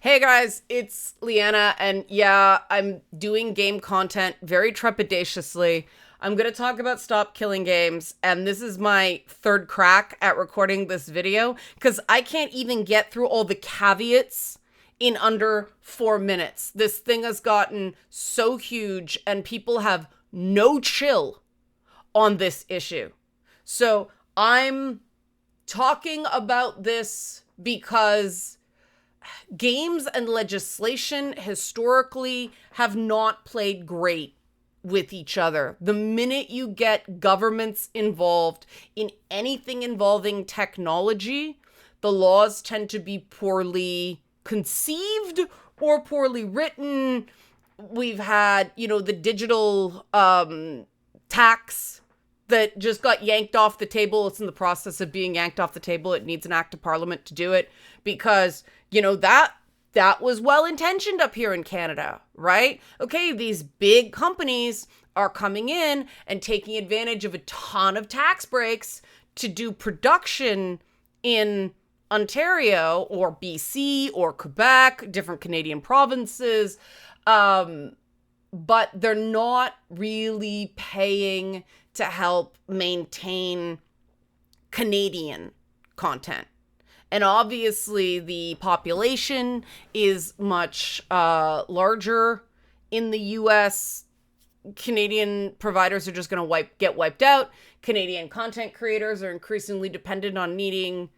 Hey guys, it's Leanna, and yeah, I'm doing game content very trepidatiously. I'm gonna talk about Stop Killing Games, and this is my third crack at recording this video, because I can't even get through all the caveats in under 4 minutes. This thing has gotten so huge, and people have no chill on this issue. So I'm talking about this because games and legislation historically have not played great with each other. The minute you get governments involved in anything involving technology, the laws tend to be poorly conceived or poorly written. We've had, the digital tax that just got yanked off the table. It's in the process of being yanked off the table. It needs an act of parliament to do it because, that was well-intentioned up here in Canada, right? Okay, these big companies are coming in and taking advantage of a ton of tax breaks to do production in Ontario or BC or Quebec, different Canadian provinces, but they're not really paying to help maintain Canadian content. And obviously the population is much larger in the US. Canadian providers are just going to get wiped out. Canadian content creators are increasingly dependent on needing,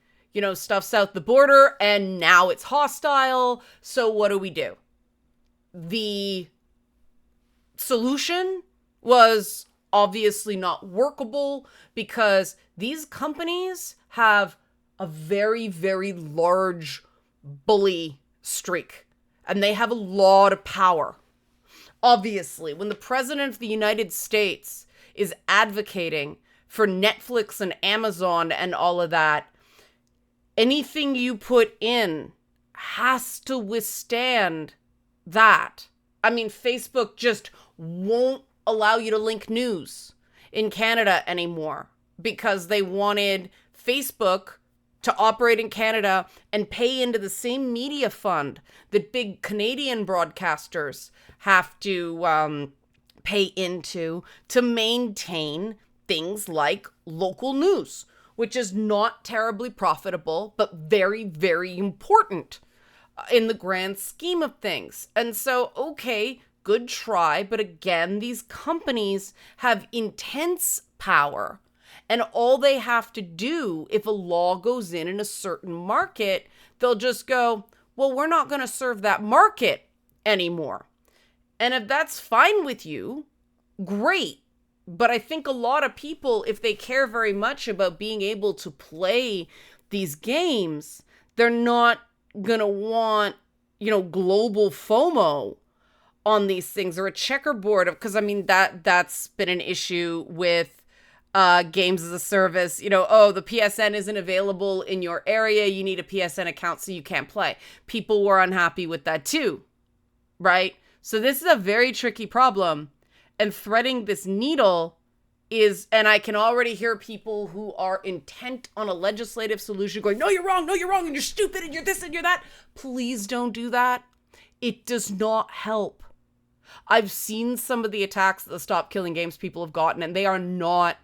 stuff south the border, and now it's hostile. So what do? The solution was obviously not workable because these companies have a very, very large bully streak, and they have a lot of power. Obviously, when the president of the United States is advocating for Netflix and Amazon and all of that, anything you put in has to withstand that. I mean, Facebook just won't allow you to link news in Canada anymore because they wanted Facebook to operate in Canada and pay into the same media fund that big Canadian broadcasters have to pay into to maintain things like local news, which is not terribly profitable, but very, very important in the grand scheme of things. And so, okay, good try, but again, these companies have intense power. And all they have to do, if a law goes in a certain market, they'll just go, well, we're not going to serve that market anymore. And if that's fine with you, great. But I think a lot of people, if they care very much about being able to play these games, they're not going to want, global FOMO on these things or a checkerboard of, because I mean, that's been an issue with games as a service, the PSN isn't available in your area. You need a PSN account so you can't play. People were unhappy with that too, right? So this is a very tricky problem, and threading this needle is, and I can already hear people who are intent on a legislative solution going, no, you're wrong, and you're stupid, and you're this, and you're that. Please don't do that. It does not help. I've seen some of the attacks that the Stop Killing Games people have gotten, and they are not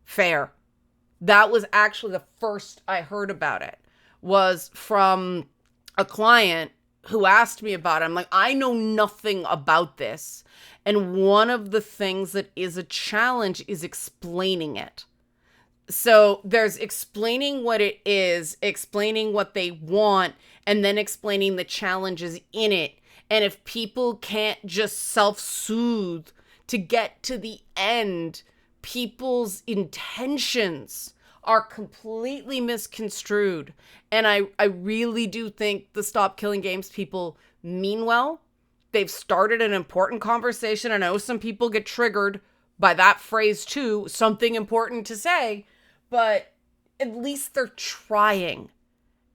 fair. That was actually the first I heard about it, was from a client who asked me about it. I'm like, I know nothing about this. And one of the things that is a challenge is explaining it. So there's explaining what it is, explaining what they want, and then explaining the challenges in it. And if people can't just self-soothe to get to the end, people's intentions are completely misconstrued. And I really do think the Stop Killing Games people mean well. They've started an important conversation. I know some people get triggered by that phrase too, something important to say, but at least they're trying.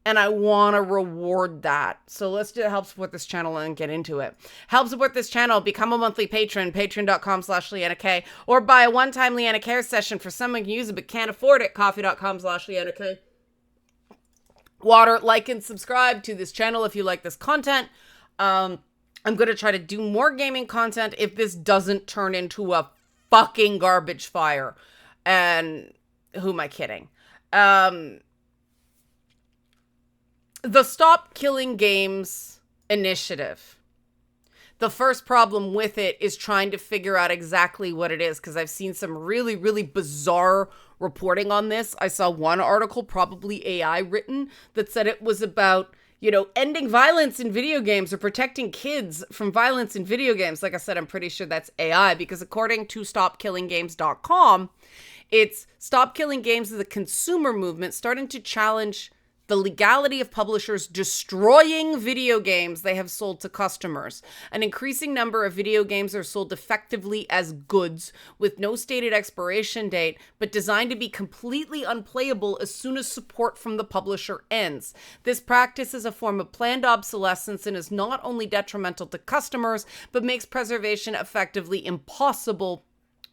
And I want to reward that. So let's help support this channel and get into it. Help support this channel. Become a monthly patron. Patreon.com/LeannaK. Or buy a one-time Leanna Care session for someone who can use it but can't afford it. Coffee.com/LeannaK. water. Like and subscribe to this channel if you like this content. I'm going to try to do more gaming content if this doesn't turn into a fucking garbage fire. And who am I kidding? The Stop Killing Games initiative. The first problem with it is trying to figure out exactly what it is, because I've seen some really, really bizarre reporting on this. I saw one article, probably AI written, that said it was about, ending violence in video games or protecting kids from violence in video games. Like I said, I'm pretty sure that's AI, because according to StopKillingGames.com, it's Stop Killing Games is a consumer movement starting to challenge the legality of publishers destroying video games they have sold to customers. An increasing number of video games are sold effectively as goods with no stated expiration date, but designed to be completely unplayable as soon as support from the publisher ends. This practice is a form of planned obsolescence and is not only detrimental to customers, but makes preservation effectively impossible.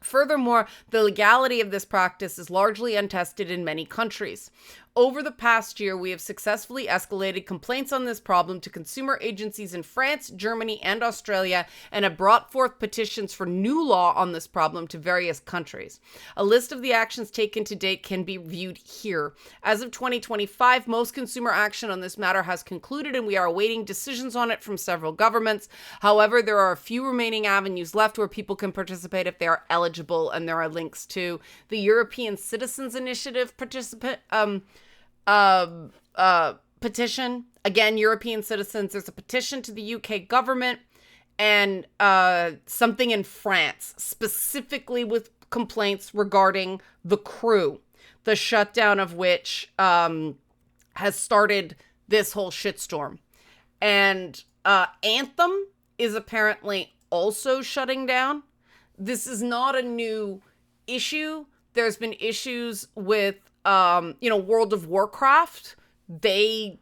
Furthermore, the legality of this practice is largely untested in many countries. Over the past year, we have successfully escalated complaints on this problem to consumer agencies in France, Germany, and Australia, and have brought forth petitions for new law on this problem to various countries. A list of the actions taken to date can be viewed here. As of 2025, most consumer action on this matter has concluded, and we are awaiting decisions on it from several governments. However, there are a few remaining avenues left where people can participate if they are eligible, and there are links to the European Citizens Initiative petition. Again, European citizens. There's a petition to the UK government and something in France, specifically with complaints regarding The Crew, the shutdown of which has started this whole shitstorm. And Anthem is apparently also shutting down. This is not a new issue. There's been issues with World of Warcraft. They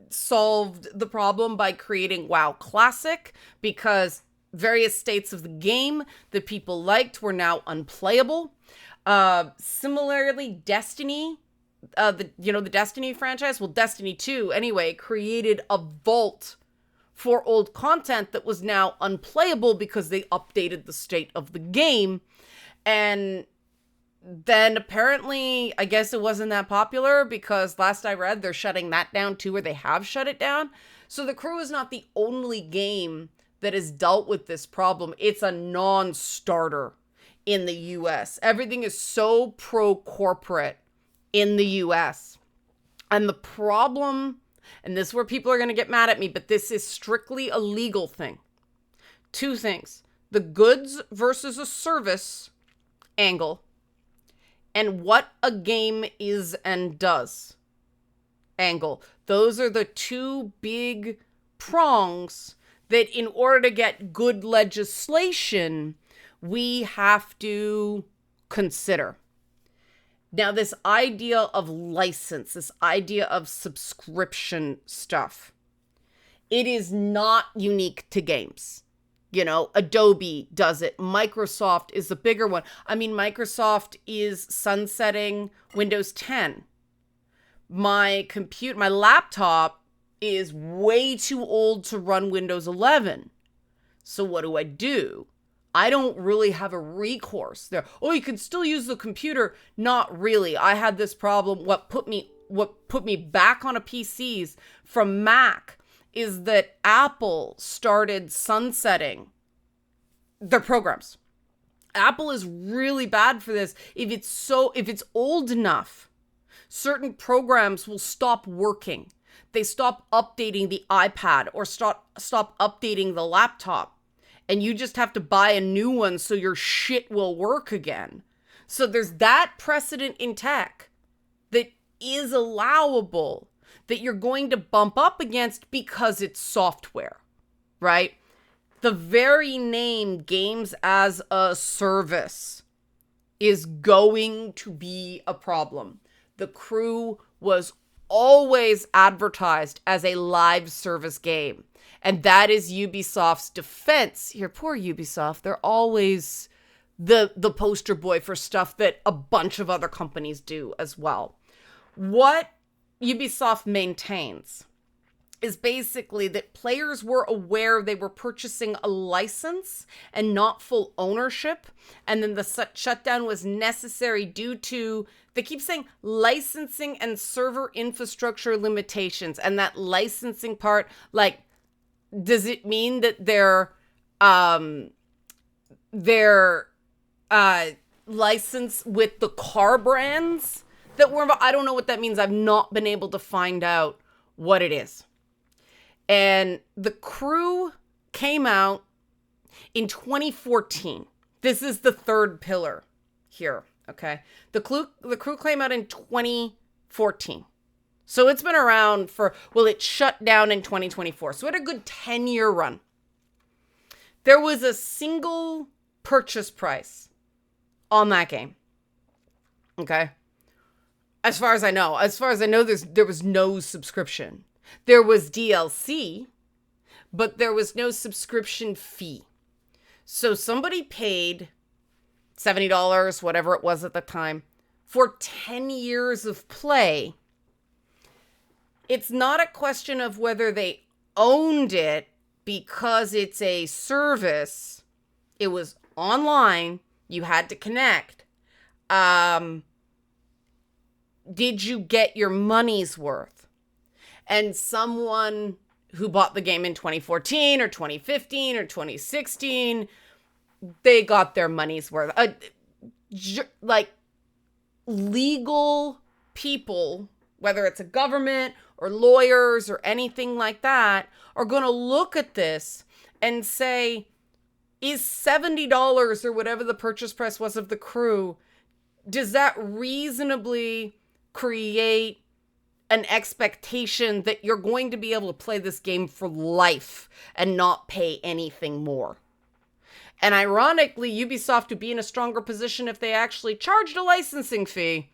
solved the problem by creating WoW Classic, because various states of the game that people liked were now unplayable. Similarly, Destiny, the Destiny franchise, Destiny 2 anyway, created a vault for old content that was now unplayable because they updated the state of the game. And then apparently, I guess it wasn't that popular, because last I read, they're shutting that down too, or they have shut it down. So The Crew is not the only game that has dealt with this problem. It's a non-starter in the US. Everything is so pro-corporate in the US. And the problem, and this is where people are going to get mad at me, but this is strictly a legal thing. Two things: the goods versus a service angle, and what a game is and does angle. Those are the two big prongs that, in order to get good legislation, we have to consider. Now, this idea of license, this idea of subscription stuff, it is not unique to games. Adobe does it. Microsoft is the bigger one. I mean, Microsoft is sunsetting Windows 10. My laptop is way too old to run Windows 11. So what do? I don't really have a recourse there. Oh, you can still use the computer. Not really. I had this problem. What put me back on a PCs from Mac is that Apple started sunsetting their programs. Apple is really bad for this. If it's old enough, certain programs will stop working. They stop updating the iPad or stop updating the laptop. And you just have to buy a new one so your shit will work again. So there's that precedent in tech that is allowable, that you're going to bump up against because it's software, right? The very name games as a service is going to be a problem. The Crew was always advertised as a live service game. And that is Ubisoft's defense. Here, poor Ubisoft. They're always the poster boy for stuff that a bunch of other companies do as well. What Ubisoft maintains is basically that players were aware they were purchasing a license and not full ownership. And then the shutdown was necessary due to, they keep saying, licensing and server infrastructure limitations. And that licensing part, like, does it mean that their license with the car brands that were involved? I don't know what that means. I've not been able to find out what it is. And The Crew came out in 2014. This is the third pillar here, okay? The Crew came out in 2014. So it's been around for, well, it shut down in 2024. So it had a good 10-year run. There was a single purchase price on that game, okay? As far as I know, there was no subscription. There was DLC, but there was no subscription fee. So somebody paid $70, whatever it was at the time, for 10 years of play. It's not a question of whether they owned it because it's a service. It was online. You had to connect. Did you get your money's worth? And someone who bought the game in 2014 or 2015 or 2016, they got their money's worth. Like, legal people, whether it's a government or lawyers or anything like that, are going to look at this and say, is $70 or whatever the purchase price was of The Crew, does that reasonably create an expectation that you're going to be able to play this game for life and not pay anything more? And ironically, Ubisoft would be in a stronger position if they actually charged a licensing fee.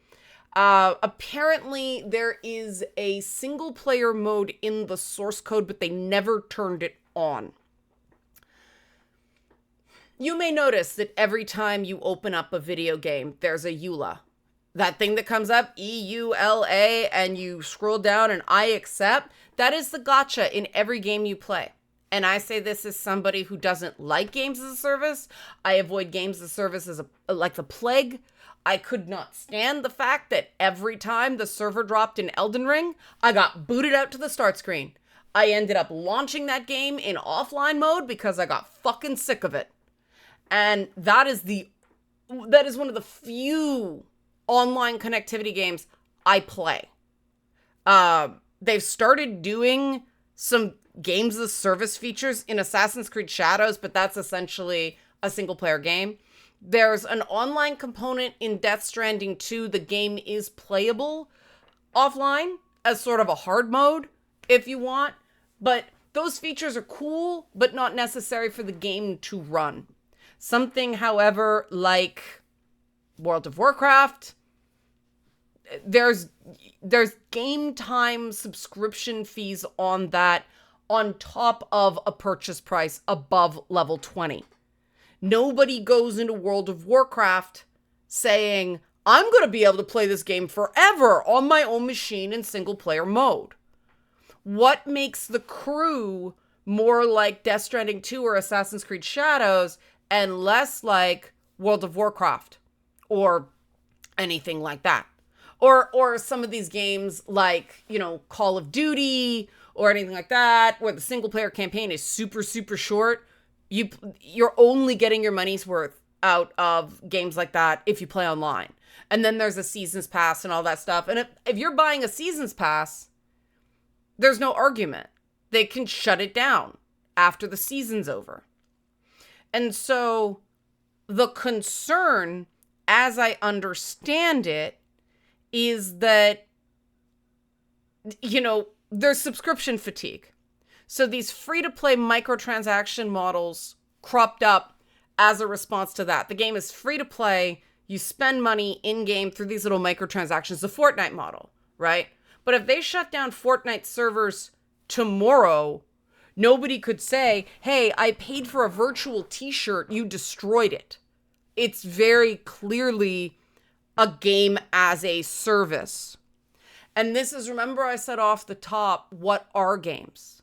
Apparently, there is a single player mode in the source code, but they never turned it on. You may notice that every time you open up a video game, there's a EULA. That thing that comes up, EULA, and you scroll down and I accept, that is the gacha in every game you play. And I say this as somebody who doesn't like games as a service. I avoid games as a service like the plague. I could not stand the fact that every time the server dropped in Elden Ring, I got booted out to the start screen. I ended up launching that game in offline mode because I got fucking sick of it. And that is one of the few online connectivity games I play. They've started doing some games as service features in Assassin's Creed Shadows, but that's essentially a single player game. There's an online component in Death Stranding 2. The game is playable offline as sort of a hard mode if you want, but those features are cool, but not necessary for the game to run. Something, however, like World of Warcraft, there's game time subscription fees on that on top of a purchase price above level 20. Nobody goes into World of Warcraft saying, I'm going to be able to play this game forever on my own machine in single player mode. What makes The Crew more like Death Stranding 2 or Assassin's Creed Shadows and less like World of Warcraft or anything like that? Or some of these games like, Call of Duty or anything like that, where the single player campaign is super, super short. You're only getting your money's worth out of games like that if you play online. And then there's a seasons pass and all that stuff. And if you're buying a seasons pass, there's no argument. They can shut it down after the season's over. And so the concern, as I understand it, is that, there's subscription fatigue. So these free-to-play microtransaction models cropped up as a response to that. The game is free-to-play. You spend money in-game through these little microtransactions, the Fortnite model, right? But if they shut down Fortnite servers tomorrow, nobody could say, hey, I paid for a virtual t-shirt, you destroyed it. It's very clearly a game as a service. And this is, remember I said off the top, what are games?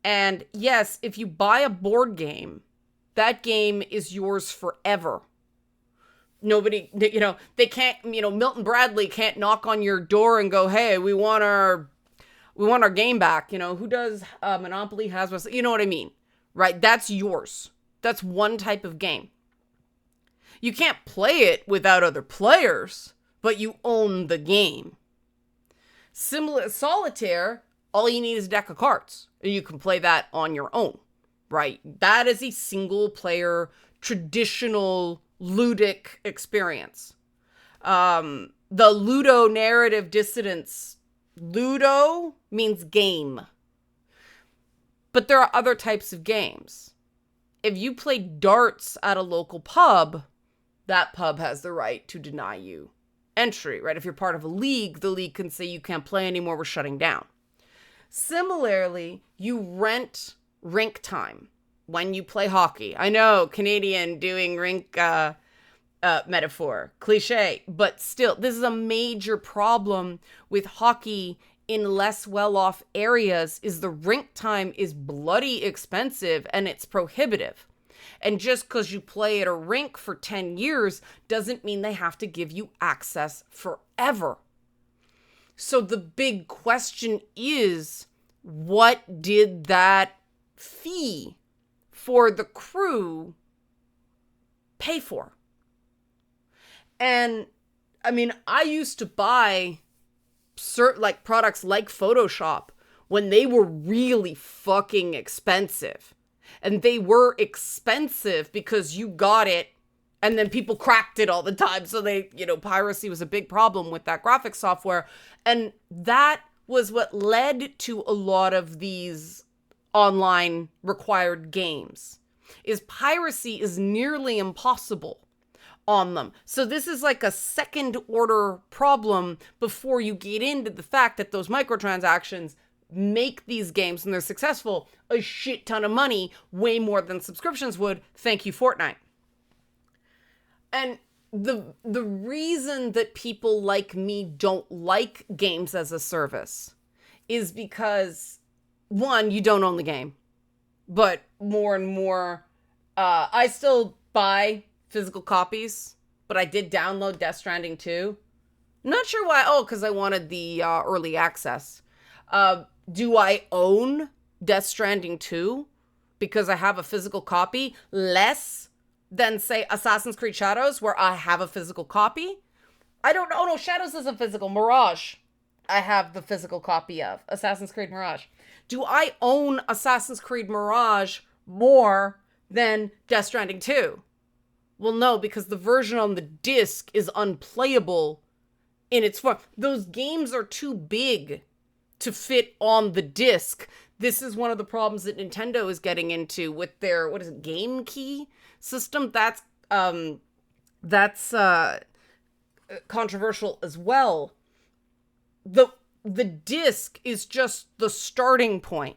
And yes, if you buy a board game, that game is yours forever. Nobody, they can't, Milton Bradley can't knock on your door and go, hey, we want our game back. Who does Monopoly, Hasbro, you know what I mean? Right? That's yours. That's one type of game. You can't play it without other players, but you own the game. Similar, solitaire, all you need is a deck of cards, and you can play that on your own, right? That is a single player, traditional, ludic experience. The Ludo narrative dissonance, Ludo means game. But there are other types of games. If you play darts at a local pub, that pub has the right to deny you entry, right? If you're part of a league, the league can say you can't play anymore, we're shutting down. Similarly, you rent rink time when you play hockey. I know, Canadian doing rink metaphor, cliche, but still, this is a major problem with hockey in less well-off areas, is the rink time is bloody expensive and it's prohibitive. And just because you play at a rink for 10 years doesn't mean they have to give you access forever. So the big question is, what did that fee for the crew pay for? And I mean, I used to buy certain products like Photoshop when they were really fucking expensive. And they were expensive because you got it and then people cracked it all the time. So piracy was a big problem with that graphics software. And that was what led to a lot of these online required games, is piracy is nearly impossible on them. So this is like a second order problem before you get into the fact that those microtransactions make these games, and they're successful, a shit ton of money, way more than subscriptions would. Thank you, Fortnite. And the reason that people like me don't like games as a service is because, one, you don't own the game, but more and more, I still buy physical copies, but I did download Death Stranding 2. Not sure why. Oh, because I wanted the early access. Do I own Death Stranding 2 because I have a physical copy? Less than, say, Assassin's Creed Shadows, where I have a physical copy? I don't know. Oh, no, Shadows isn't physical. Mirage, I have the physical copy of. Assassin's Creed Mirage. Do I own Assassin's Creed Mirage more than Death Stranding 2? Well, no, because the version on the disc is unplayable in its form. Those games are too big to fit on the disc. This is one of the problems that Nintendo is getting into with their, Game Key system. That's controversial as well. The disc is just the starting point.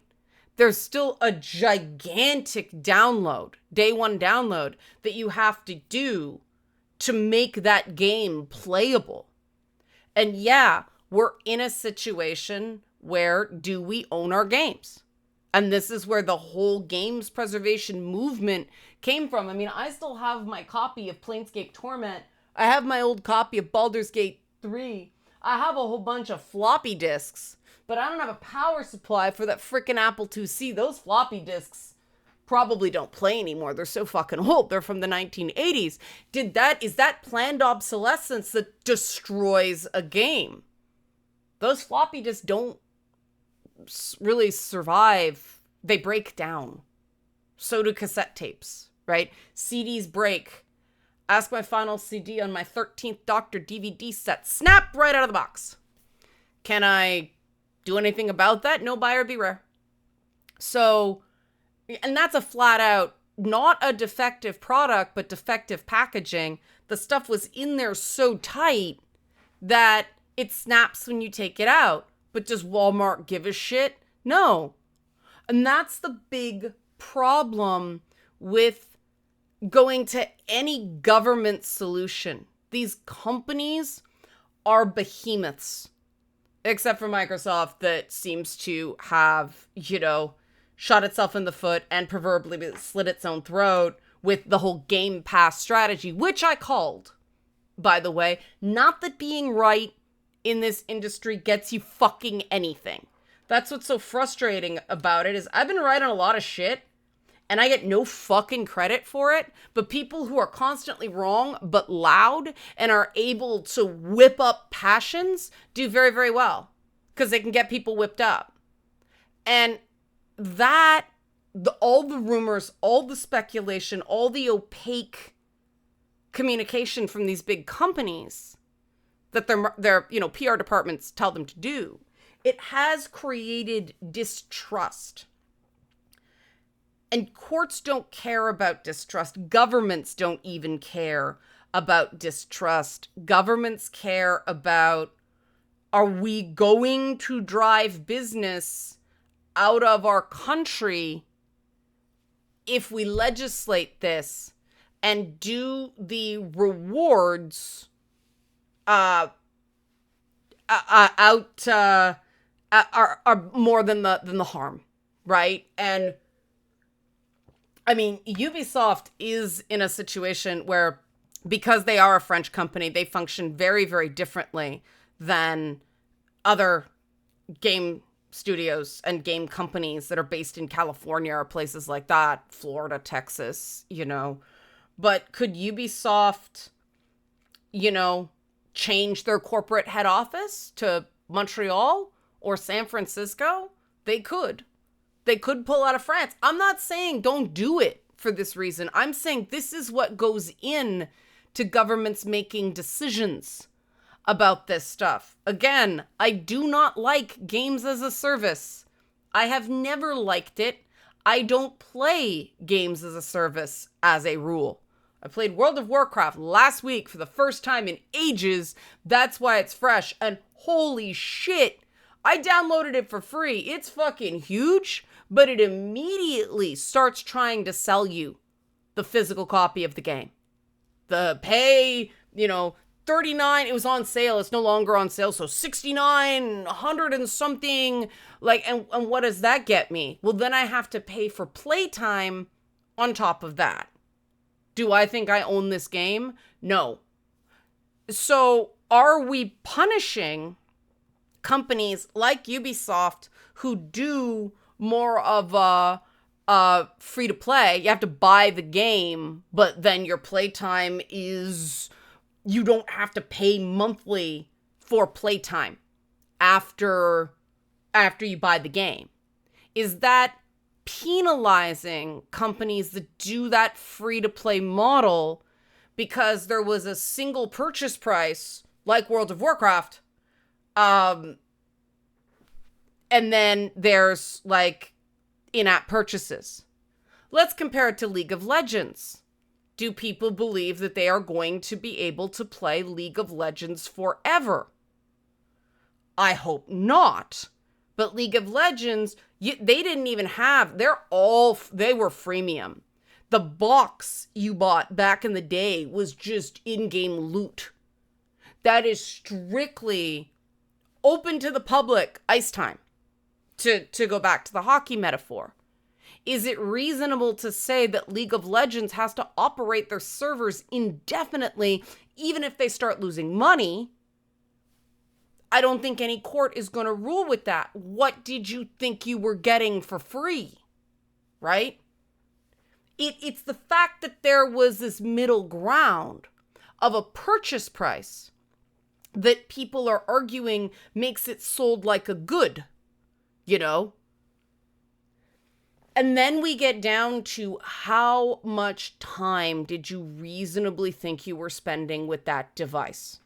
There's still a gigantic download, day one download, that you have to do to make that game playable. And yeah, we're in a situation where do we own our games? And this is where the whole games preservation movement came from. I mean, I still have my copy of Planescape Torment. I have my old copy of Baldur's Gate 3. I have a whole bunch of floppy disks, but I don't have a power supply for that freaking Apple IIc. Those floppy disks probably don't play anymore. They're so fucking old. They're from the 1980s. Is that planned obsolescence that destroys a game? Those floppy disks don't really survive. They break down. So do cassette tapes, right? CDs break. Ask my final CD on my 13th Doctor DVD set. Snap right out of the box. Can I do anything about that? No, buyer beware. So, and that's a flat out, not a defective product, but defective packaging. The stuff was in there so tight that it snaps when you take it out. But does Walmart give a shit? No. And that's the big problem with going to any government solution. These companies are behemoths. except for Microsoft, that seems to have, shot itself in the foot and proverbially slit its own throat with the whole Game Pass strategy, which I called, by the way. Not that being right in this industry gets you fucking anything. That's what's so frustrating about it, is I've been right on a lot of shit and I get no fucking credit for it, but people who are constantly wrong but loud and are able to whip up passions do very, very well, because they can get people whipped up. And that, all the rumors, all the speculation, all the opaque communication from these big companies that their PR departments tell them to do, it has created distrust. And courts don't care about distrust. Governments don't even care about distrust. Governments care about, are we going to drive business out of our country if we legislate this, and do the rewards are more than the harm, right? And I mean, Ubisoft is in a situation where, because they are a French company, they function very, very differently than other game studios and game companies that are based in California or places like that, Florida, Texas, But could Ubisoft, change their corporate head office to Montreal or San Francisco? They could. They could pull out of France. I'm not saying don't do it for this reason. I'm saying this is what goes in to governments making decisions about this stuff. Again, I do not like games as a service. I have never liked it. I don't play games as a service as a rule. I played World of Warcraft last week for the first time in ages. That's why it's fresh. And holy shit, I downloaded it for free. It's fucking huge, but it immediately starts trying to sell you the physical copy of the game. The pay, 39, it was on sale. It's no longer on sale. So 69, 100 and something. And what does that get me? Well, then I have to pay for playtime on top of that. Do I think I own this game? No. So are we punishing companies like Ubisoft who do more of a free to play? You have to buy the game, but then your playtime is, you don't have to pay monthly for playtime after you buy the game. Is that penalizing companies that do that free-to-play model because there was a single purchase price, like World of Warcraft, and then there's, in-app purchases? Let's compare it to League of Legends. Do people believe that they are going to be able to play League of Legends forever? I hope not. But League of Legends, they didn't even have, they were freemium. The box you bought back in the day was just in-game loot. That is strictly open to the public ice time, to go back to the hockey metaphor. Is it reasonable to say that League of Legends has to operate their servers indefinitely, even if they start losing money? I don't think any court is going to rule with that. What did you think you were getting for free? Right? It's the fact that there was this middle ground of a purchase price that people are arguing makes it sold like a good, And then we get down to how much time did you reasonably think you were spending with that device?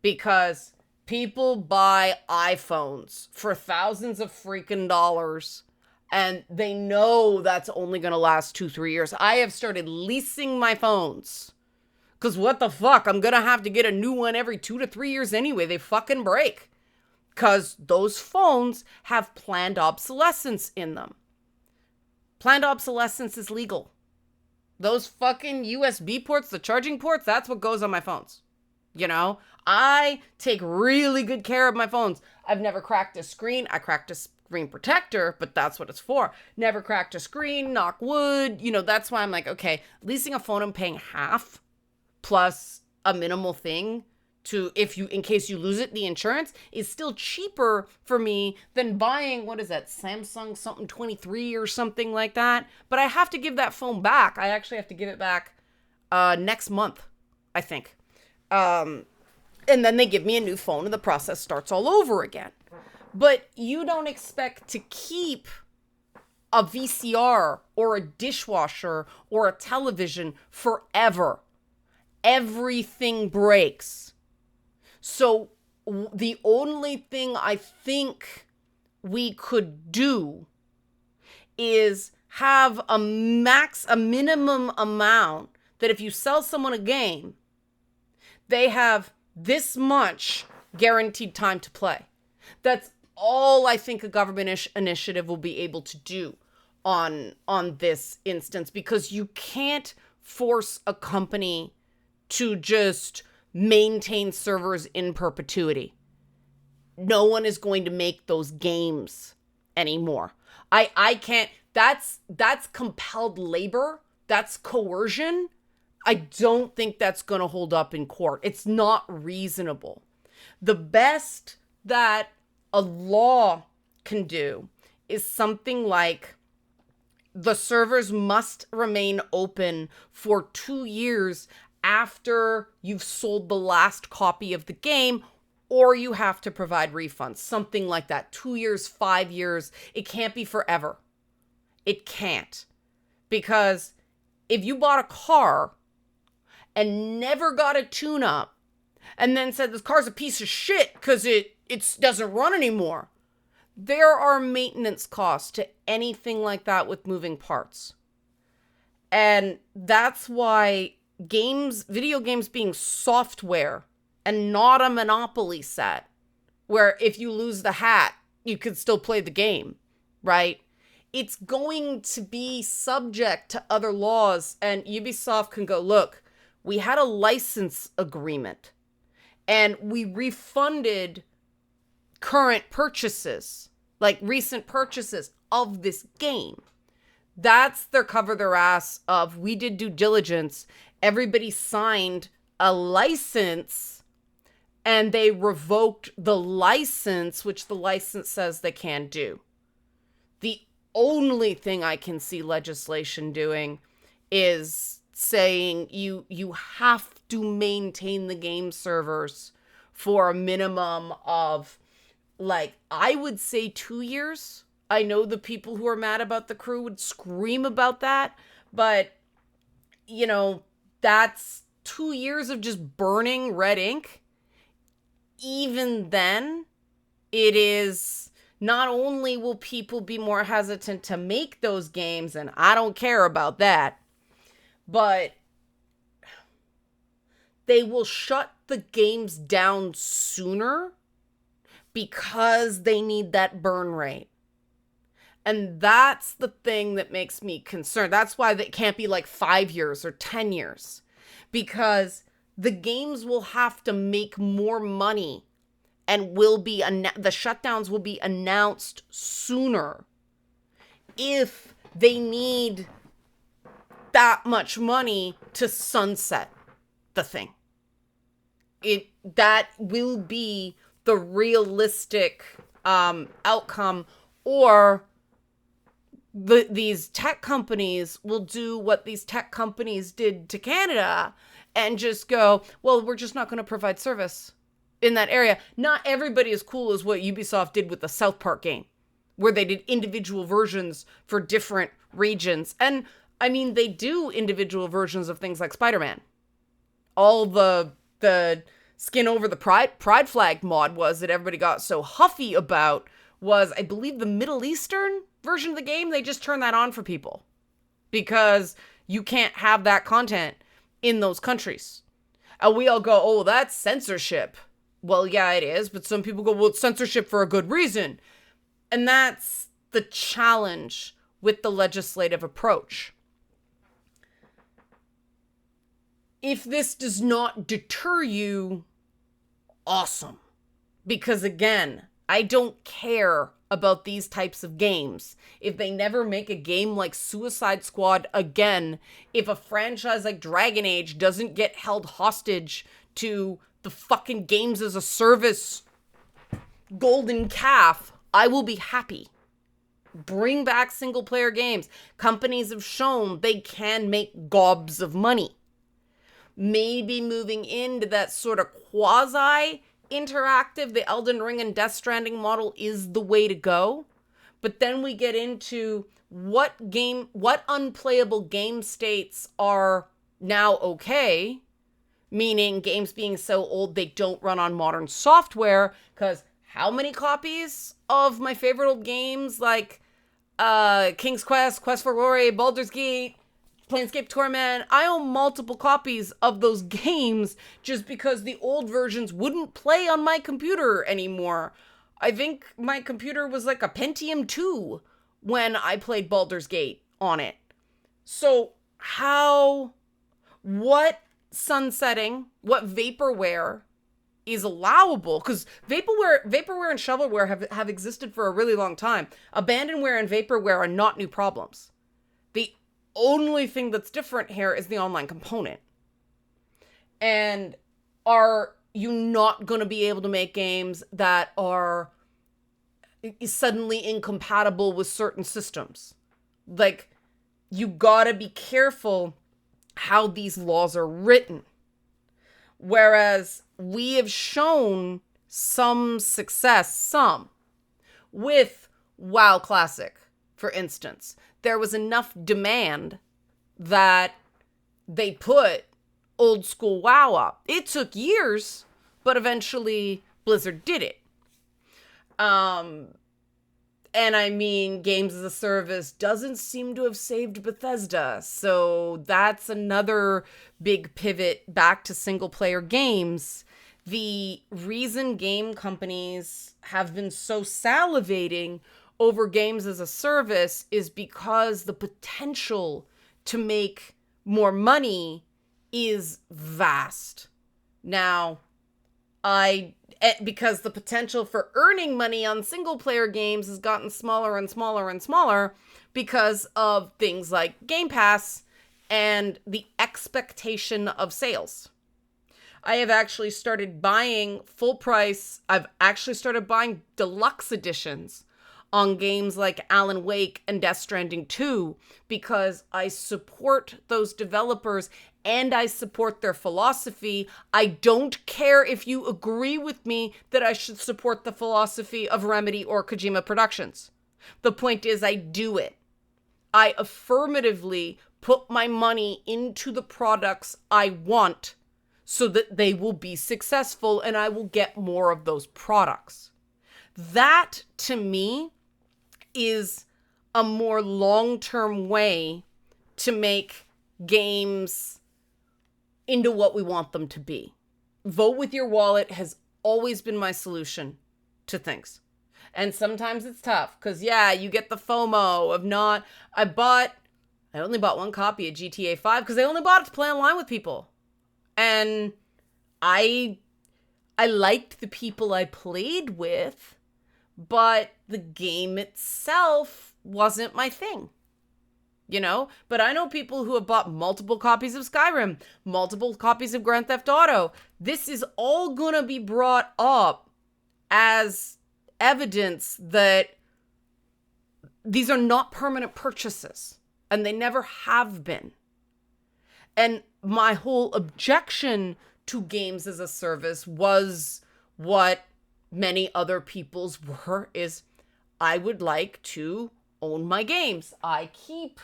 Because people buy iPhones for thousands of freaking dollars, and they know that's only going to last 2-3 years. I have started leasing my phones, because what the fuck? I'm going to have to get a new one every 2 to 3 years anyway. They fucking break. Because those phones have planned obsolescence in them. Planned obsolescence is legal. Those fucking USB ports, the charging ports, that's what goes on my phones. I take really good care of my phones. I've never cracked a screen. I cracked a screen protector, but that's what it's for. Never cracked a screen, knock wood. That's why I'm like, okay, leasing a phone, I'm paying half plus a minimal thing to, in case you lose it, the insurance is still cheaper for me than buying, what is that, Samsung something 23 or something like that. But I have to give that phone back. I actually have to give it back next month, I think. And then they give me a new phone and the process starts all over again. But you don't expect to keep a VCR or a dishwasher or a television forever. Everything breaks. So the only thing I think we could do is have a minimum amount that if you sell someone a game, they have this much guaranteed time to play. That's all I think a government initiative will be able to do on this instance, because you can't force a company to just maintain servers in perpetuity. No one is going to make those games anymore. I can't. That's compelled labor. That's coercion. I don't think that's going to hold up in court. It's not reasonable. The best that a law can do is something like the servers must remain open for 2 years after you've sold the last copy of the game, or you have to provide refunds. Something like that. 2 years, 5 years. It can't be forever. It can't. Because if you bought a car and never got a tune-up and then said this car's a piece of shit because it doesn't run anymore, there are maintenance costs to anything like that with moving parts. And that's why video games being software and not a Monopoly set, where if you lose the hat, you could still play the game, right? It's going to be subject to other laws, and Ubisoft can go, look, we had a license agreement and we refunded current purchases, like recent purchases of this game. That's their cover their ass of, we did due diligence. Everybody signed a license and they revoked the license, which the license says they can do. The only thing I can see legislation doing is saying you have to maintain the game servers for a minimum of, like, I would say 2 years. I know the people who are mad about The Crew would scream about that, but that's 2 years of just burning red ink. Even then, it is, not only will people be more hesitant to make those games, and I don't care about that, but they will shut the games down sooner because they need that burn rate. And that's the thing that makes me concerned. That's why it can't be like 5 years or 10 years. Because the games will have to make more money and the shutdowns will be announced sooner if they need that much money to sunset the thing. That will be the realistic outcome, or these tech companies will do what these tech companies did to Canada and just go, well, we're just not going to provide service in that area. Not everybody is cool as what Ubisoft did with the South Park game, where they did individual versions for different regions. And I mean, they do individual versions of things like Spider-Man. All the skin over the pride flag mod was that everybody got so huffy about was, I believe, the Middle Eastern version of the game. They just turned that on for people because you can't have that content in those countries. And we all go, oh, that's censorship. Well, yeah, it is. But some people go, well, it's censorship for a good reason. And that's the challenge with the legislative approach. If this does not deter you, awesome. Because again, I don't care about these types of games. If they never make a game like Suicide Squad again, if a franchise like Dragon Age doesn't get held hostage to the fucking games as a service golden calf, I will be happy. Bring back single player games. Companies have shown they can make gobs of money. Maybe moving into that sort of quasi interactive, the Elden Ring and Death Stranding model is the way to go. But then we get into what unplayable game states are now okay, meaning games being so old they don't run on modern software, because how many copies of my favorite old games like King's Quest, Quest for Glory, Baldur's Gate, Planescape Torment, I own multiple copies of those games just because the old versions wouldn't play on my computer anymore. I think my computer was like a Pentium 2 when I played Baldur's Gate on it. So what sunsetting, what vaporware is allowable, because vaporware and shovelware have existed for a really long time. Abandonware and vaporware are not new problems. The only thing that's different here is the online component. And are you not going to be able to make games that are suddenly incompatible with certain systems? Like, you gotta be careful how these laws are written. Whereas we have shown some success, with WoW Classic, for instance. There was enough demand that they put old school WoW up. It took years, but eventually Blizzard did it. And I mean, games as a service doesn't seem to have saved Bethesda. So that's another big pivot back to single player games. The reason game companies have been so salivating over games as a service is because the potential to make more money is vast. Now, because the potential for earning money on single player games has gotten smaller and smaller and smaller because of things like Game Pass and the expectation of sales. I have actually started buying full price. I've actually started buying deluxe editions on games like Alan Wake and Death Stranding 2 because I support those developers and I support their philosophy. I don't care if you agree with me that I should support the philosophy of Remedy or Kojima Productions. The point is, I do it. I affirmatively put my money into the products I want so that they will be successful and I will get more of those products. That, to me, is a more long-term way to make games into what we want them to be. Vote with your wallet has always been my solution to things. And sometimes it's tough because, yeah, you get the FOMO of not... I only bought one copy of GTA 5 because I only bought it to play online with people. And I liked the people I played with, but the game itself wasn't my thing. You know? But I know people who have bought multiple copies of Skyrim, multiple copies of Grand Theft Auto. This is all gonna be brought up as evidence that these are not permanent purchases. And they never have been. And my whole objection to games as a service was what many other people's were, is I would like to own my games. I keep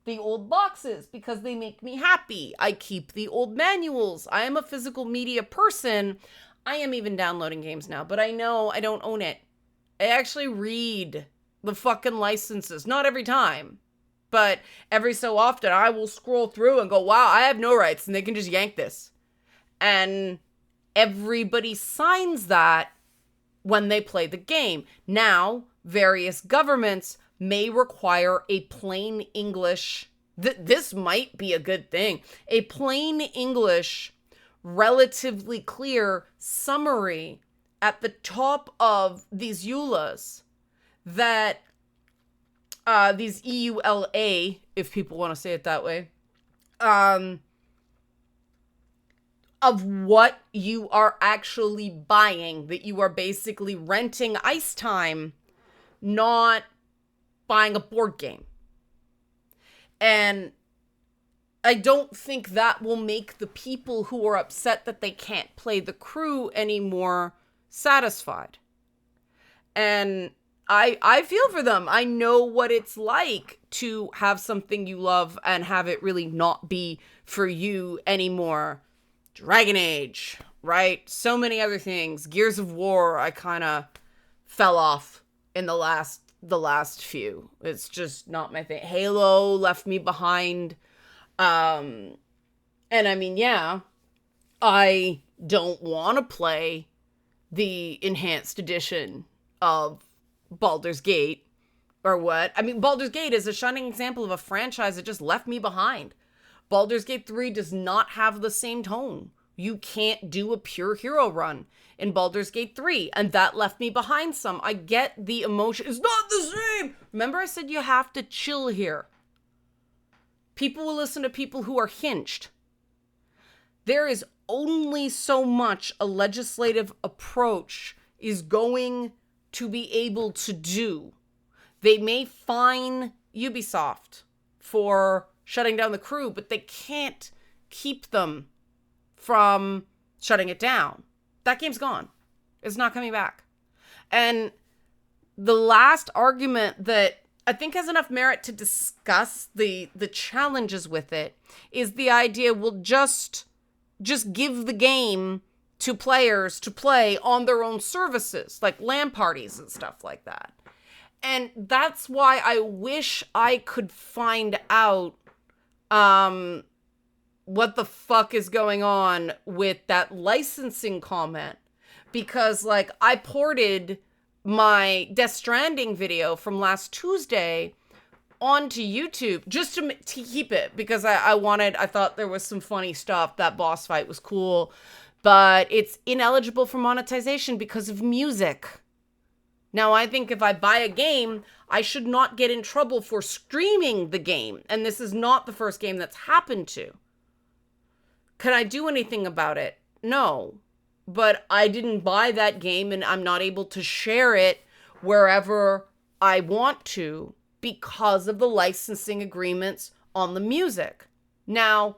the old boxes because they make me happy. I keep the old manuals. I am a physical media person. I am even downloading games now, but I know I don't own it. I actually read the fucking licenses. Not every time, but every so often I will scroll through and go, wow, I have no rights and they can just yank this. And everybody signs that when they play the game. Now, various governments may require a plain English, this might be a good thing, a plain English relatively clear summary at the top of these EULAs that these EULA, if people want to say it that way, of what you are actually buying, that you are basically renting ice time, not buying a board game. And I don't think that will make the people who are upset that they can't play The Crew anymore satisfied. And I feel for them. I know what it's like to have something you love and have it really not be for you anymore. Dragon Age, right? So many other things. Gears of War, I kind of fell off in the last few. It's just not my thing. Halo left me behind. And I mean, yeah, I don't want to play the enhanced edition of Baldur's Gate or what. I mean, Baldur's Gate is a shining example of a franchise that just left me behind. Baldur's Gate 3 does not have the same tone. You can't do a pure hero run in Baldur's Gate 3, and that left me behind some. I get the emotion. It's not the same. Remember I said you have to chill here. People will listen to people who are hinged. There is only so much a legislative approach is going to be able to do. They may fine Ubisoft for shutting down The Crew, but they can't keep them from shutting it down. That game's gone. It's not coming back. And the last argument that I think has enough merit to discuss the challenges with it is the idea we'll just give the game to players to play on their own services, like LAN parties and stuff like that. And that's why I wish I could find out what the fuck is going on with that licensing comment. Because, like, I ported my Death Stranding video from last Tuesday onto YouTube just to keep it, because I thought there was some funny stuff. That boss fight was cool, but it's ineligible for monetization because of music. Now, I think if I buy a game, I should not get in trouble for streaming the game. And this is not the first game that's happened to. Can I do anything about it? No. But I didn't buy that game, and I'm not able to share it wherever I want to because of the licensing agreements on the music. Now,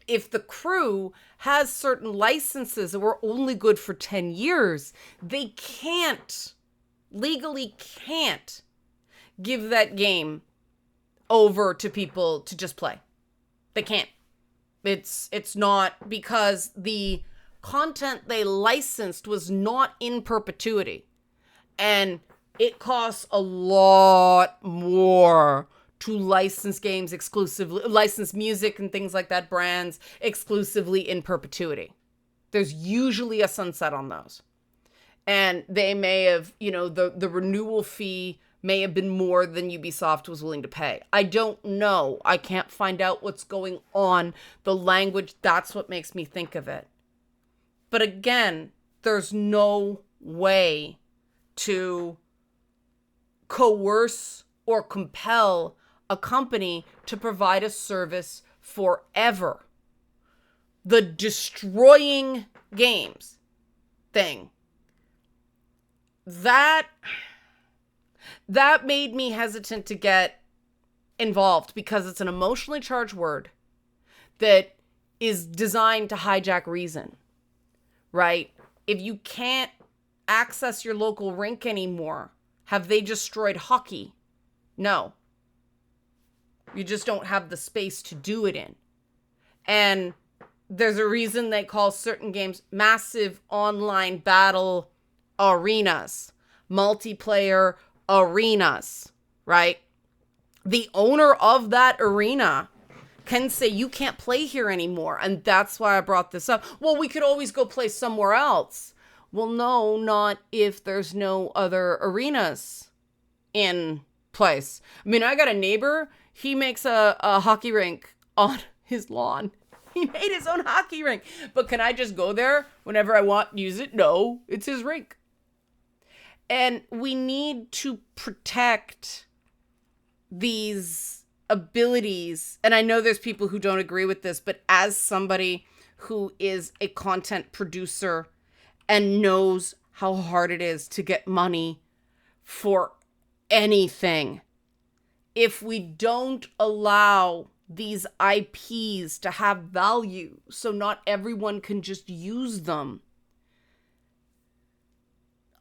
if The Crew has certain licenses that were only good for 10 years, they legally can't give that game over to people to just play. They can't. It's not, because the content they licensed was not in perpetuity. And it costs a lot more to license games exclusively, license music and things like that, brands exclusively in perpetuity. There's usually a sunset on those. And they may have, the renewal fee may have been more than Ubisoft was willing to pay. I don't know. I can't find out what's going on. The language, that's what makes me think of it. But again, there's no way to coerce or compel a company to provide a service forever. The destroying games thing, that made me hesitant to get involved, because it's an emotionally charged word that is designed to hijack reason, right? If you can't access your local rink anymore, have they destroyed hockey? No. You just don't have the space to do it in. And there's a reason they call certain games massive online battle arenas, multiplayer arenas, right? The owner of that arena can say, you can't play here anymore. And that's why I brought this up. Well, we could always go play somewhere else. Well, no, not if there's no other arenas in place. I mean, I got a neighbor. He makes a hockey rink on his lawn. He made his own hockey rink. But can I just go there whenever I want and use it? No, it's his rink. And we need to protect these abilities. And I know there's people who don't agree with this, but as somebody who is a content producer and knows how hard it is to get money for anything, if we don't allow these IPs to have value so not everyone can just use them,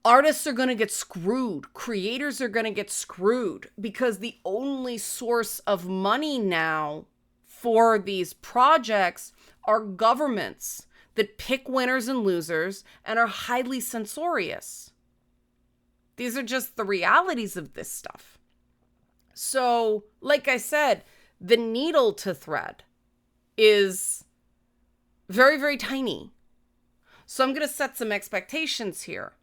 artists are going to get screwed. Creators are going to get screwed because the only source of money now for these projects are governments that pick winners and losers and are highly censorious. These are just the realities of this stuff. So, like I said, the needle to thread is very, very tiny. So I'm going to set some expectations here.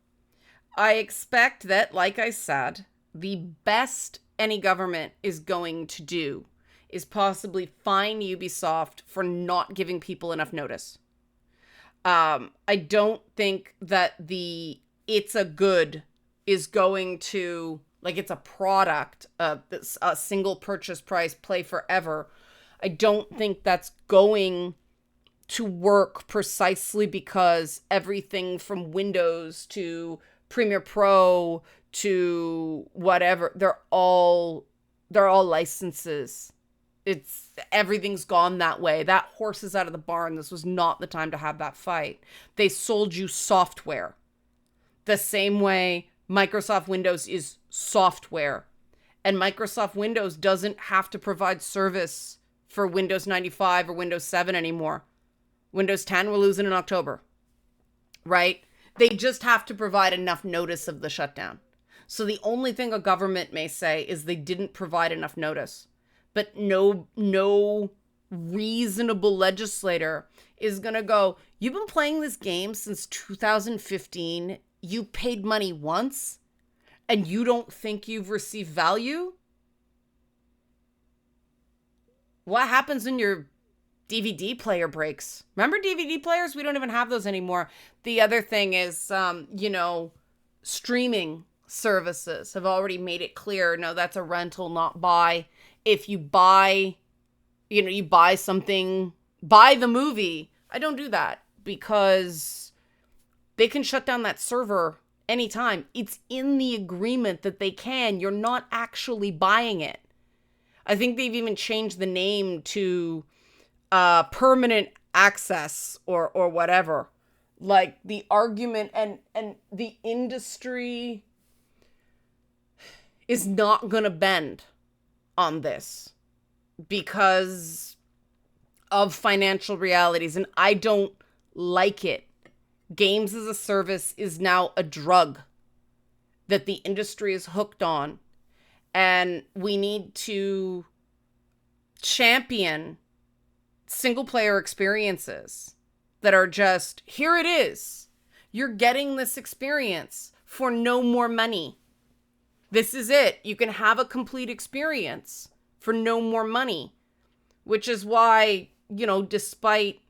I expect that, like I said, the best any government is going to do is possibly fine Ubisoft for not giving people enough notice. I don't think that the it's a good is going to, like, it's a product, a single purchase price, play forever. I don't think that's going to work precisely because everything from Windows to Premiere Pro to whatever, they're all licenses. Everything's gone that way. That horse is out of the barn. This was not the time to have that fight. They sold you software. The same way Microsoft Windows is software. And Microsoft Windows doesn't have to provide service for Windows 95 or Windows 7 anymore. Windows 10 we're losing in October. Right? They just have to provide enough notice of the shutdown. So the only thing a government may say is they didn't provide enough notice. But no reasonable legislator is going to go, you've been playing this game since 2015. You paid money once and you don't think you've received value? What happens when your DVD player breaks? Remember DVD players? We don't even have those anymore. The other thing is, streaming services have already made it clear, no, that's a rental, not buy. If you buy, you buy something, buy the movie. I don't do that because they can shut down that server anytime. It's in the agreement that they can. You're not actually buying it. I think they've even changed the name to permanent access or whatever. Like the argument and the industry is not going to bend on this because of financial realities, and I don't like it. Games as a service is now a drug that the industry is hooked on, and we need to champion single player experiences that are just, here it is. You're getting this experience for no more money. This is it. You can have a complete experience for no more money, which is why, despite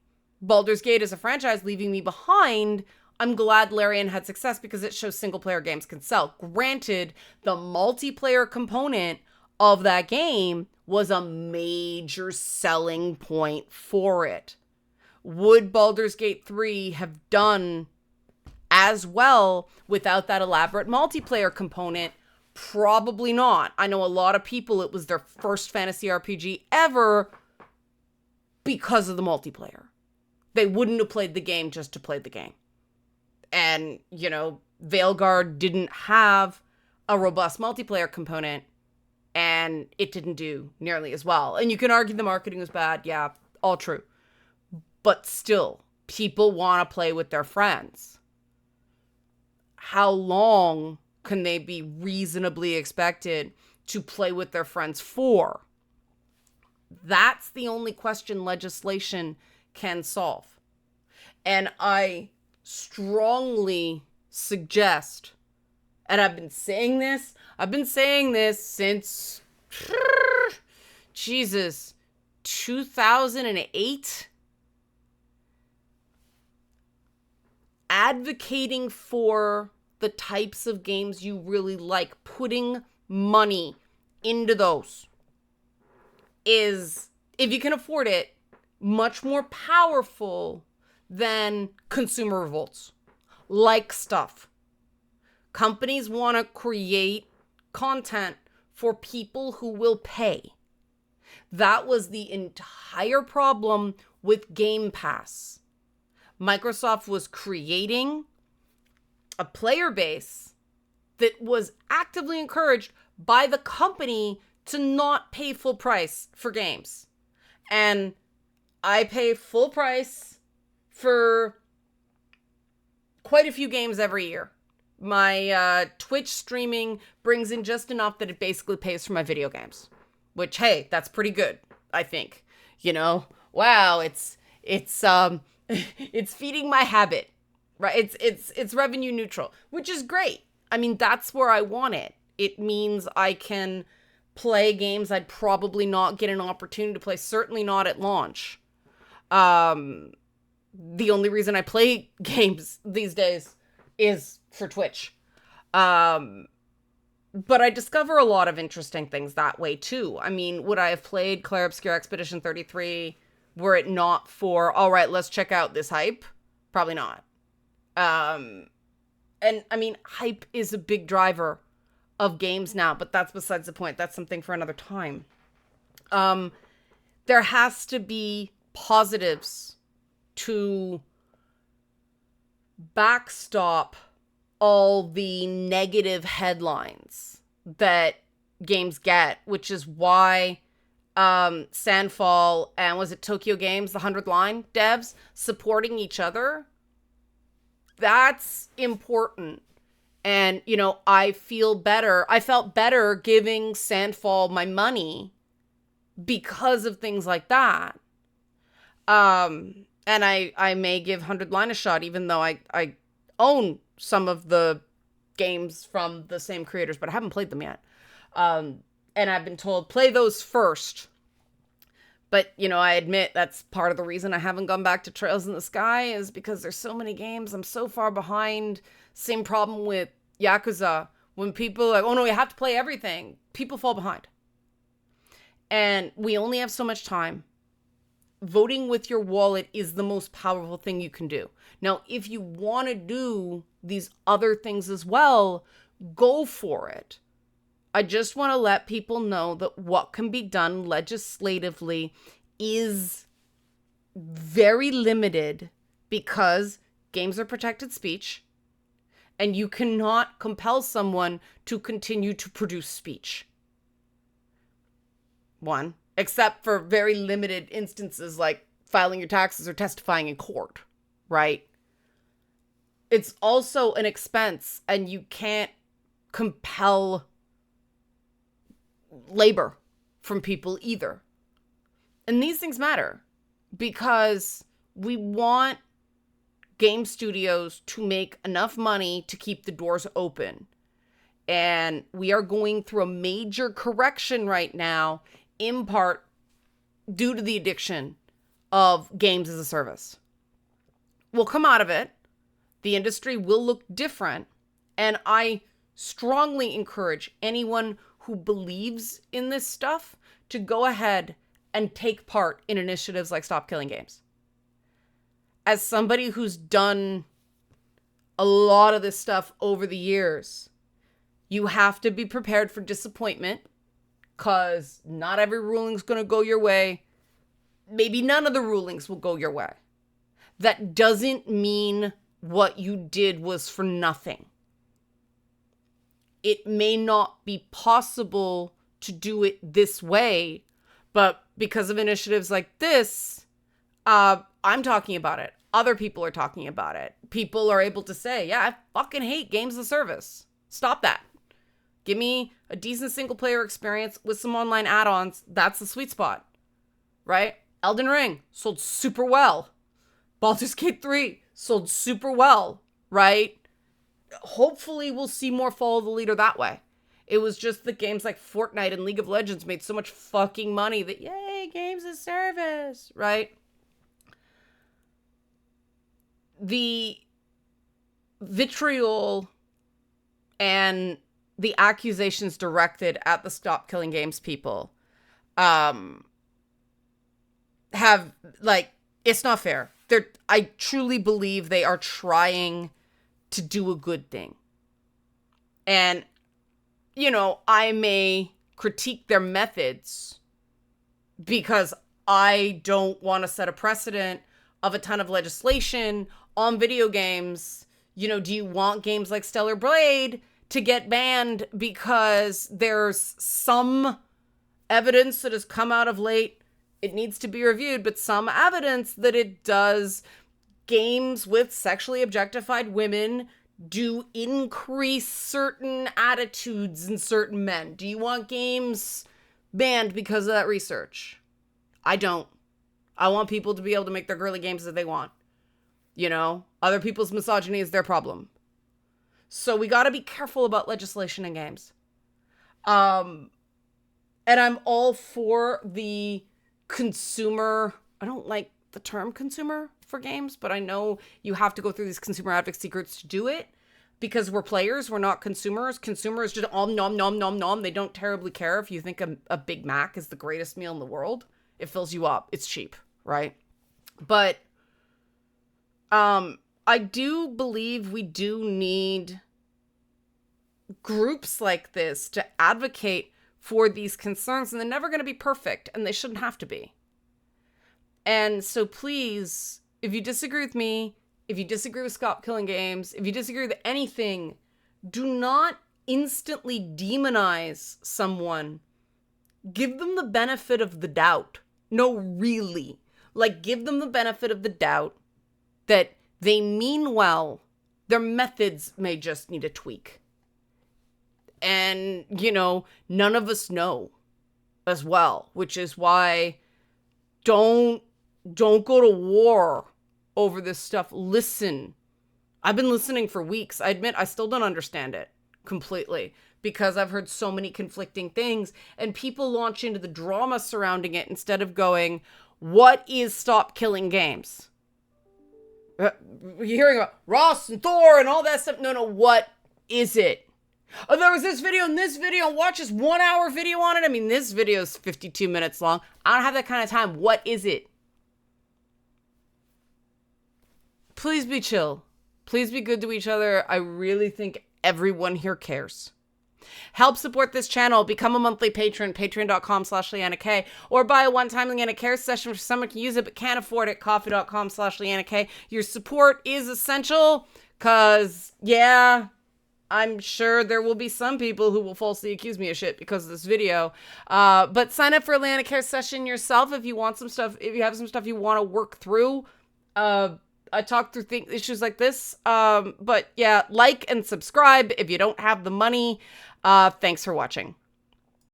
Baldur's Gate as a franchise leaving me behind, I'm glad Larian had success because it shows single player games can sell. Granted, the multiplayer component of that game was a major selling point for it. Would Baldur's Gate 3 have done as well without that elaborate multiplayer component? Probably not. I know a lot of people, it was their first fantasy RPG ever because of the multiplayer. They wouldn't have played the game just to play the game. And, Veilguard didn't have a robust multiplayer component, and it didn't do nearly as well. And you can argue the marketing was bad. Yeah, all true. But still, people want to play with their friends. How long can they be reasonably expected to play with their friends for? That's the only question legislation can solve. And I strongly suggest, and I've been saying this since, 2008. advocating for the types of games you really like, putting money into those is, if you can afford it, much more powerful than consumer revolts. Like stuff. Companies want to create content for people who will pay. That was the entire problem with Game Pass. Microsoft was creating a player base that was actively encouraged by the company to not pay full price for games. And I pay full price for quite a few games every year. My Twitch streaming brings in just enough that it basically pays for my video games. Which, hey, that's pretty good, I think. You know, wow, it's it's feeding my habit, right? It's revenue neutral, which is great. I mean, that's where I want it. It means I can play games I'd probably not get an opportunity to play, certainly not at launch. The only reason I play games these days is for Twitch. But I discover a lot of interesting things that way too. I mean, would I have played Clair Obscur Expedition 33 were it not for, all right, let's check out this hype? Probably not. And I mean, hype is a big driver of games now, but that's besides the point. That's something for another time. There has to be positives to backstop all the negative headlines that games get, which is why Sandfall and was it Tokyo Games, the 100th Line devs supporting each other. That's important. And, you know, I felt better giving Sandfall my money because of things like that. And I may give 100th Line a shot, even though I own some of the games from the same creators, but I haven't played them yet. And I've been told, play those first. But, you know, I admit that's part of the reason I haven't gone back to Trails in the Sky is because there's so many games. I'm so far behind. Same problem with Yakuza. When people are like, oh no, we have to play everything. People fall behind. And we only have so much time. Voting with your wallet is the most powerful thing you can do. Now, if you want to do these other things as well, go for it. I just want to let people know that what can be done legislatively is very limited because games are protected speech and you cannot compel someone to continue to produce speech. One, except for very limited instances like filing your taxes or testifying in court, right? It's also an expense and you can't compel labor from people either. And these things matter because we want game studios to make enough money to keep the doors open. And we are going through a major correction right now, in part due to the addiction of games as a service. We'll come out of it. The industry will look different. And I strongly encourage anyone who believes in this stuff to go ahead and take part in initiatives like Stop Killing Games. As somebody who's done a lot of this stuff over the years, you have to be prepared for disappointment because not every ruling's going to go your way. Maybe none of the rulings will go your way. That doesn't mean what you did was for nothing. It may not be possible to do it this way, but because of initiatives like this, I'm talking about it. Other people are talking about it. People are able to say, yeah, I fucking hate games as a service. Stop that. Give me a decent single player experience with some online add-ons. That's the sweet spot, right? Elden Ring sold super well. Baldur's Gate 3 sold super well, right? Hopefully we'll see more follow the leader that way. It was just that games like Fortnite and League of Legends made so much fucking money that, yay, games as service, right? The vitriol and the accusations directed at the Stop Killing Games people have, like, it's not fair. I truly believe they are trying to do a good thing. And, you know, I may critique their methods because I don't want to set a precedent of a ton of legislation on video games. You know, do you want games like Stellar Blade to get banned because there's some evidence that has come out of late? It needs to be reviewed, but some evidence that it does. Games with sexually objectified women do increase certain attitudes in certain men. Do you want games banned because of that research? I don't. I want people to be able to make their girly games that they want. You know, other people's misogyny is their problem. So we got to be careful about legislation in games. And I'm all for the consumer. I don't like the term consumer for games, but I know you have to go through these consumer advocacy groups to do it because we're players, we're not consumers. Consumers just nom nom nom nom. They don't terribly care if you think a Big Mac is the greatest meal in the world. It fills you up. It's cheap, right? But I do believe we do need groups like this to advocate for these concerns, and they're never going to be perfect, and they shouldn't have to be. And so please, if you disagree with me, if you disagree with Stop Killing Games, if you disagree with anything, do not instantly demonize someone. Give them the benefit of the doubt. No, really. Like, give them the benefit of the doubt that they mean well. Their methods may just need a tweak. And, you know, none of us know as well, which is why don't go to war over this stuff. Listen. I've been listening for weeks. I admit I still don't understand it completely because I've heard so many conflicting things and people launch into the drama surrounding it instead of going, what is Stop Killing Games? You're hearing about Ross and Thor and all that stuff. No, what is it? Oh, there was this video and this video. Watch this 1 hour video on it. I mean, this video is 52 minutes long. I don't have that kind of time. What is it? Please be chill. Please be good to each other. I really think everyone here cares. Help support this channel. Become a monthly patron. Patreon.com/LeannaK. Or buy a one-time Leanna Cares session for someone can use it but can't afford it. Coffee.com/LeannaK. Your support is essential because, yeah, I'm sure there will be some people who will falsely accuse me of shit because of this video. But sign up for a Leanna Cares session yourself if you want some stuff. If you have some stuff you want to work through. I talk through issues like this. But yeah, like and subscribe if you don't have the money. Thanks for watching.